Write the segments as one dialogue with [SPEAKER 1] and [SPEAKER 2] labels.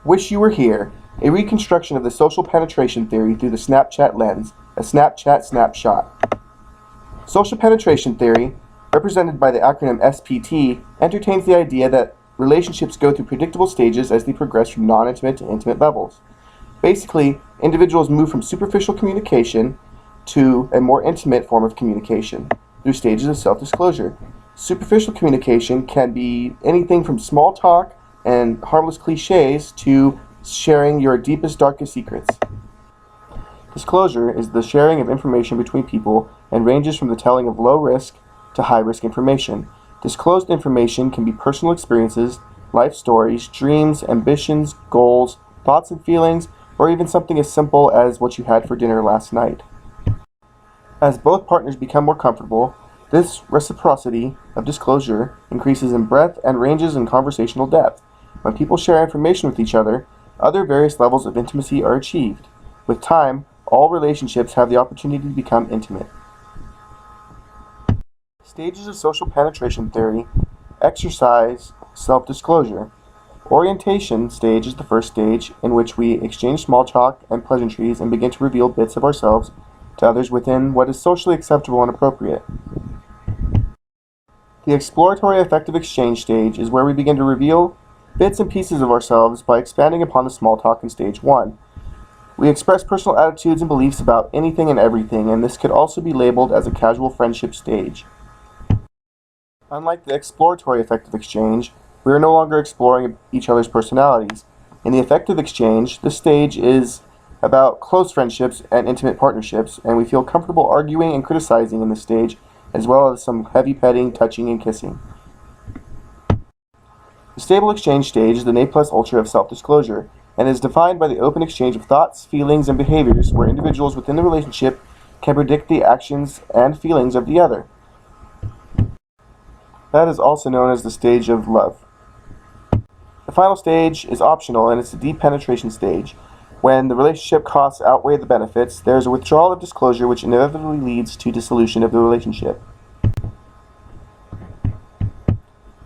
[SPEAKER 1] Wish You Were Here, a reconstruction of the social penetration theory through the Snapchat lens, a Snapchat snapshot. Social penetration theory, represented by the acronym SPT, entertains the idea that relationships go through predictable stages as they progress from non-intimate to intimate levels. Basically, individuals move from superficial communication to a more intimate form of communication through stages of self-disclosure. Superficial communication can be anything from small talk and harmless cliches to sharing your deepest, darkest secrets. Disclosure is the sharing of information between people and ranges from the telling of low-risk to high-risk information. Disclosed information can be personal experiences, life stories, dreams, ambitions, goals, thoughts and feelings, or even something as simple as what you had for dinner last night. As both partners become more comfortable, this reciprocity of disclosure increases in breadth and ranges in conversational depth. When people share information with each other, other various levels of intimacy are achieved. With time, all relationships have the opportunity to become intimate. Stages of social penetration theory. Exercise self-disclosure. Orientation stage is the first stage in which we exchange small talk and pleasantries and begin to reveal bits of ourselves to others within what is socially acceptable and appropriate. The exploratory affective exchange stage is where we begin to reveal bits and pieces of ourselves by expanding upon the small talk in stage 1. We express personal attitudes and beliefs about anything and everything, and this could also be labeled as a casual friendship stage. Unlike the exploratory affective exchange, we are no longer exploring each other's personalities. In the affective exchange, this stage is about close friendships and intimate partnerships, and we feel comfortable arguing and criticizing in this stage, as well as some heavy petting, touching, and kissing. The stable exchange stage is the ne plus ultra of self-disclosure, and is defined by the open exchange of thoughts, feelings, and behaviors where individuals within the relationship can predict the actions and feelings of the other. That is also known as the stage of love. The final stage is optional, and it's the deep penetration stage. When the relationship costs outweigh the benefits, there is a withdrawal of disclosure which inevitably leads to dissolution of the relationship.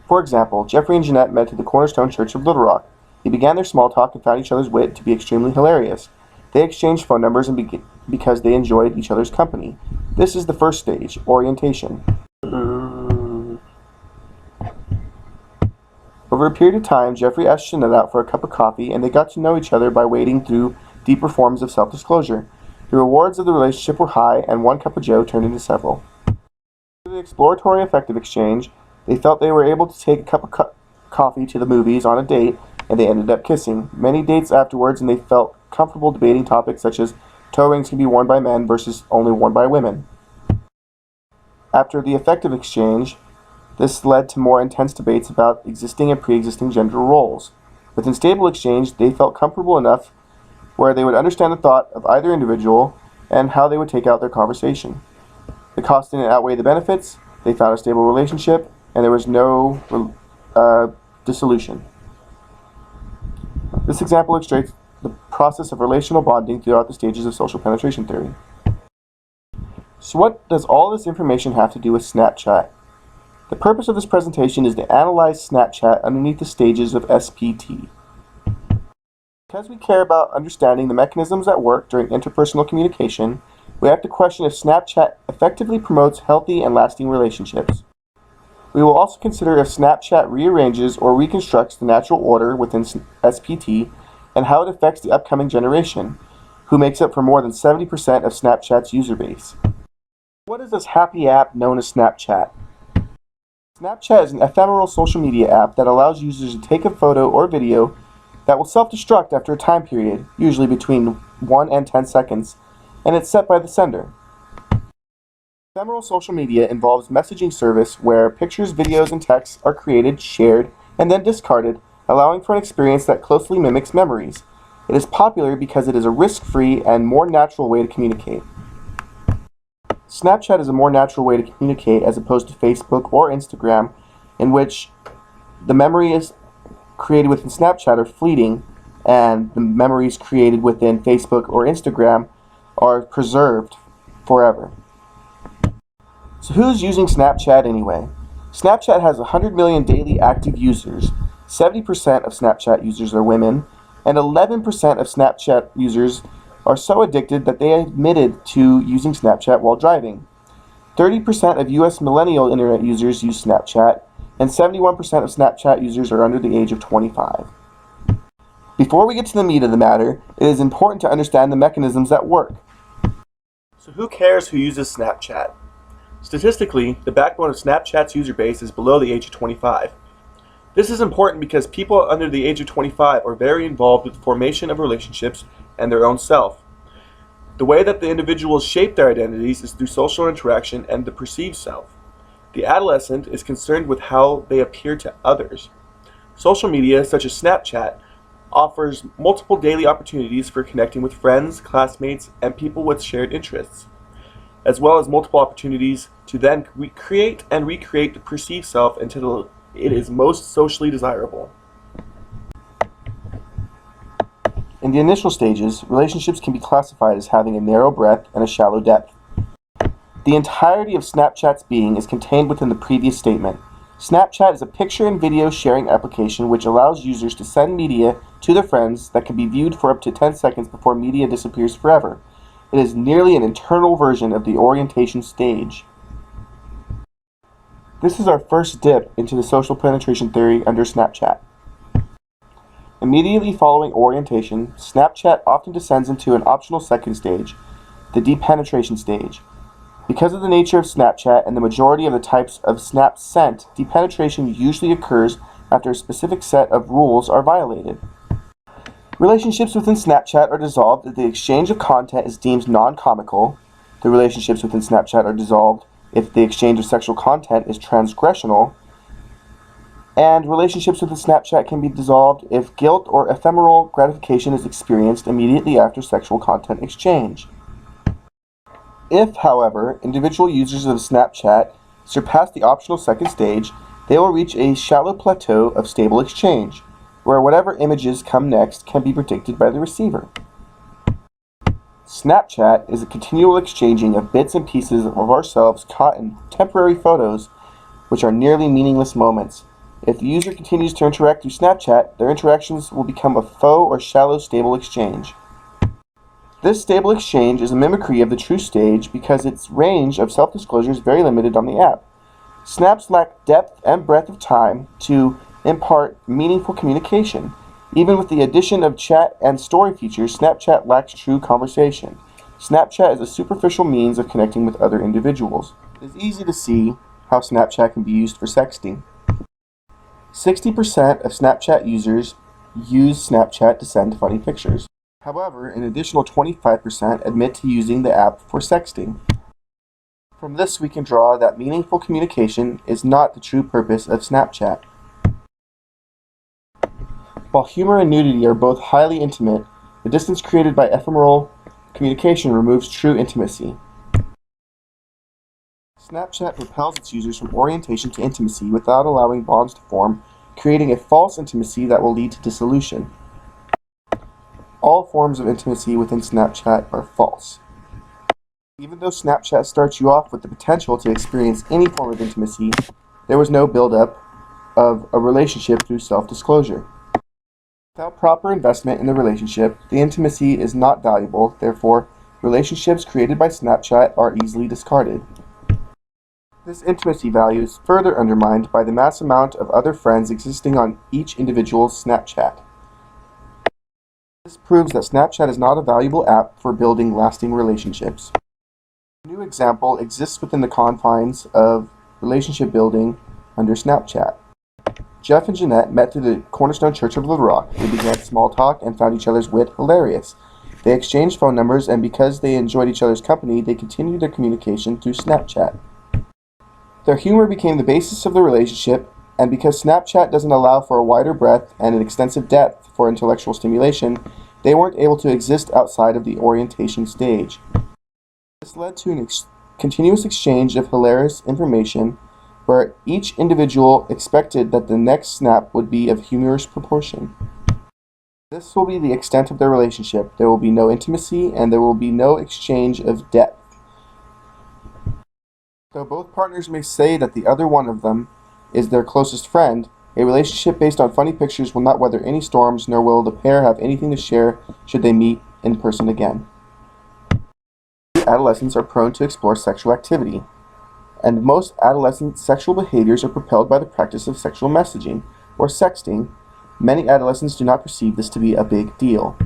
[SPEAKER 1] For example, Geoffrey and Jeanette met at the Cornerstone Church of Little Rock. They began their small talk and found each other's wit to be extremely hilarious. They exchanged phone numbers because they enjoyed each other's company. This is the first stage, orientation. Over a period of time, Geoffrey asked Jeanette out for a cup of coffee, and they got to know each other by wading through deeper forms of self-disclosure. The rewards of the relationship were high, and one cup of joe turned into several. Through the exploratory affective exchange, they felt they were able to take a cup of coffee to the movies on a date, and they ended up kissing. Many dates afterwards, and they felt comfortable debating topics such as toe rings can be worn by men versus only worn by women. After the affective exchange, this led to more intense debates about existing and pre-existing gender roles. Within stable exchange, they felt comfortable enough where they would understand the thought of either individual and how they would take out their conversation. The cost didn't outweigh the benefits, they found a stable relationship, and there was no dissolution. This example illustrates the process of relational bonding throughout the stages of social penetration theory. So what does all this information have to do with Snapchat? The purpose of this presentation is to analyze Snapchat underneath the stages of SPT. Because we care about understanding the mechanisms at work during interpersonal communication, we have to question if Snapchat effectively promotes healthy and lasting relationships. We will also consider if Snapchat rearranges or reconstructs the natural order within SPT and how it affects the upcoming generation, who makes up for more than 70% of Snapchat's user base. What is this happy app known as Snapchat? Snapchat is an ephemeral social media app that allows users to take a photo or video that will self-destruct after a time period, usually between 1 and 10 seconds, and it's set by the sender. Ephemeral social media involves messaging service where pictures, videos, and texts are created, shared, and then discarded, allowing for an experience that closely mimics memories. It is popular because it is a risk-free and more natural way to communicate. Snapchat is a more natural way to communicate as opposed to Facebook or Instagram, in which the memories created within Snapchat are fleeting and the memories created within Facebook or Instagram are preserved forever. So who's using Snapchat anyway? Snapchat has 100 million daily active users. 70% of Snapchat users are women, and 11% of Snapchat users are so addicted that they admitted to using Snapchat while driving. 30% of US millennial internet users use Snapchat, and 71% of Snapchat users are under the age of 25. Before we get to the meat of the matter, it is important to understand the mechanisms at work. So who cares who uses Snapchat? Statistically, the backbone of Snapchat's user base is below the age of 25. This is important because people under the age of 25 are very involved with the formation of relationships and their own self. The way that the individuals shape their identities is through social interaction and the perceived self. The adolescent is concerned with how they appear to others. Social media, such as Snapchat, offers multiple daily opportunities for connecting with friends, classmates, and people with shared interests, as well as multiple opportunities to then create and recreate the perceived self until it is most socially desirable. In the initial stages, relationships can be classified as having a narrow breadth and a shallow depth. The entirety of Snapchat's being is contained within the previous statement. Snapchat is a picture and video sharing application which allows users to send media to their friends that can be viewed for up to 10 seconds before media disappears forever. It is nearly an internal version of the orientation stage. This is our first dip into the social penetration theory under Snapchat. Immediately following orientation, Snapchat often descends into an optional second stage, the depenetration stage. Because of the nature of Snapchat and the majority of the types of snaps sent, depenetration usually occurs after a specific set of rules are violated. Relationships within Snapchat are dissolved if the exchange of content is deemed non-comical. The relationships within Snapchat are dissolved if the exchange of sexual content is transgressional. And relationships within Snapchat can be dissolved if guilt or ephemeral gratification is experienced immediately after sexual content exchange. If, however, individual users of Snapchat surpass the optional second stage, they will reach a shallow plateau of stable exchange, where whatever images come next can be predicted by the receiver. Snapchat is a continual exchanging of bits and pieces of ourselves caught in temporary photos, which are nearly meaningless moments. If the user continues to interact through Snapchat, their interactions will become a faux or shallow stable exchange. This stable exchange is a mimicry of the true stage because its range of self-disclosure is very limited on the app. Snaps lack depth and breadth of time to impart meaningful communication. Even with the addition of chat and story features, Snapchat lacks true conversation. Snapchat is a superficial means of connecting with other individuals. It is easy to see how Snapchat can be used for sexting. 60% of Snapchat users use Snapchat to send funny pictures. However, an additional 25% admit to using the app for sexting. From this, we can draw that meaningful communication is not the true purpose of Snapchat. While humor and nudity are both highly intimate, the distance created by ephemeral communication removes true intimacy. Snapchat propels its users from orientation to intimacy without allowing bonds to form, creating a false intimacy that will lead to dissolution. All forms of intimacy within Snapchat are false. Even though Snapchat starts you off with the potential to experience any form of intimacy, there was no build-up of a relationship through self-disclosure. Without proper investment in the relationship, the intimacy is not valuable, therefore, relationships created by Snapchat are easily discarded. This intimacy value is further undermined by the mass amount of other friends existing on each individual's Snapchat. This proves that Snapchat is not a valuable app for building lasting relationships. A new example exists within the confines of relationship building under Snapchat. Jeff and Jeanette met through the Cornerstone Church of Little Rock. They began small talk and found each other's wit hilarious. They exchanged phone numbers, and because they enjoyed each other's company, they continued their communication through Snapchat. Their humor became the basis of the relationship, and because Snapchat doesn't allow for a wider breadth and an extensive depth for intellectual stimulation, they weren't able to exist outside of the orientation stage. This led to an continuous exchange of hilarious information where each individual expected that the next snap would be of humorous proportion. This will be the extent of their relationship. There will be no intimacy and there will be no exchange of depth. Though both partners may say that the other one of them is their closest friend, A relationship based on funny pictures will not weather any storms, nor will the pair have anything to share should they meet in person again. Adolescents are prone to explore sexual activity, and most adolescent sexual behaviors are propelled by the practice of sexual messaging, or sexting. Many adolescents do not perceive this to be a big deal.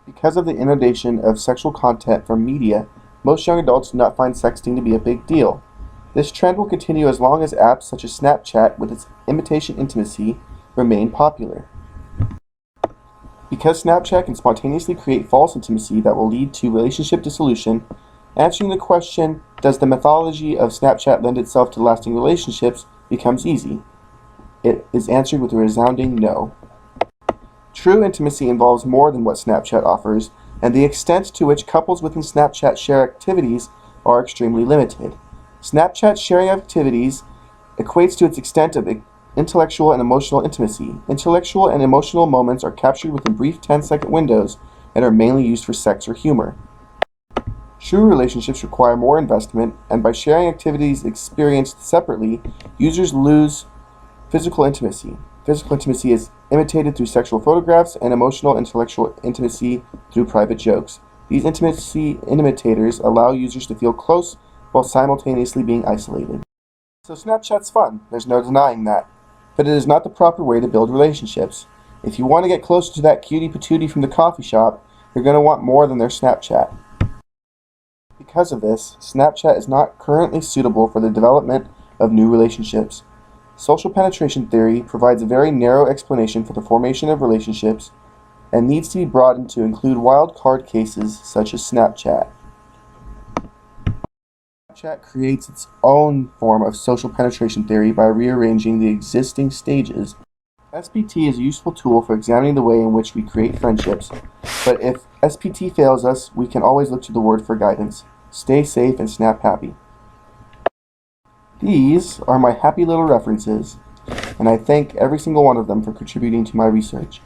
[SPEAKER 1] Because of the inundation of sexual content from media, most young adults do not find sexting to be a big deal. This trend will continue as long as apps such as Snapchat, with its imitation intimacy, remain popular. Because Snapchat can spontaneously create false intimacy that will lead to relationship dissolution, answering the question, does the mythology of Snapchat lend itself to lasting relationships, becomes easy. It is answered with a resounding no. True intimacy involves more than what Snapchat offers, and the extent to which couples within Snapchat share activities are extremely limited. Snapchat sharing activities equates to its extent of intellectual and emotional intimacy. Intellectual and emotional moments are captured within brief 10-second windows and are mainly used for sex or humor. True relationships require more investment, and by sharing activities experienced separately, users lose physical intimacy. Physical intimacy is imitated through sexual photographs, and emotional intellectual intimacy through private jokes. These intimacy imitators allow users to feel close while simultaneously being isolated. So Snapchat's fun, there's no denying that, but it is not the proper way to build relationships. If you want to get closer to that cutie patootie from the coffee shop, you're going to want more than their Snapchat. Because of this, Snapchat is not currently suitable for the development of new relationships. Social penetration theory provides a very narrow explanation for the formation of relationships and needs to be broadened to include wild card cases such as Snapchat. Snapchat creates its own form of social penetration theory by rearranging the existing stages. SPT is a useful tool for examining the way in which we create friendships, but if SPT fails us, we can always look to the Word for guidance. Stay safe and snap happy. These are my happy little references, and I thank every single one of them for contributing to my research.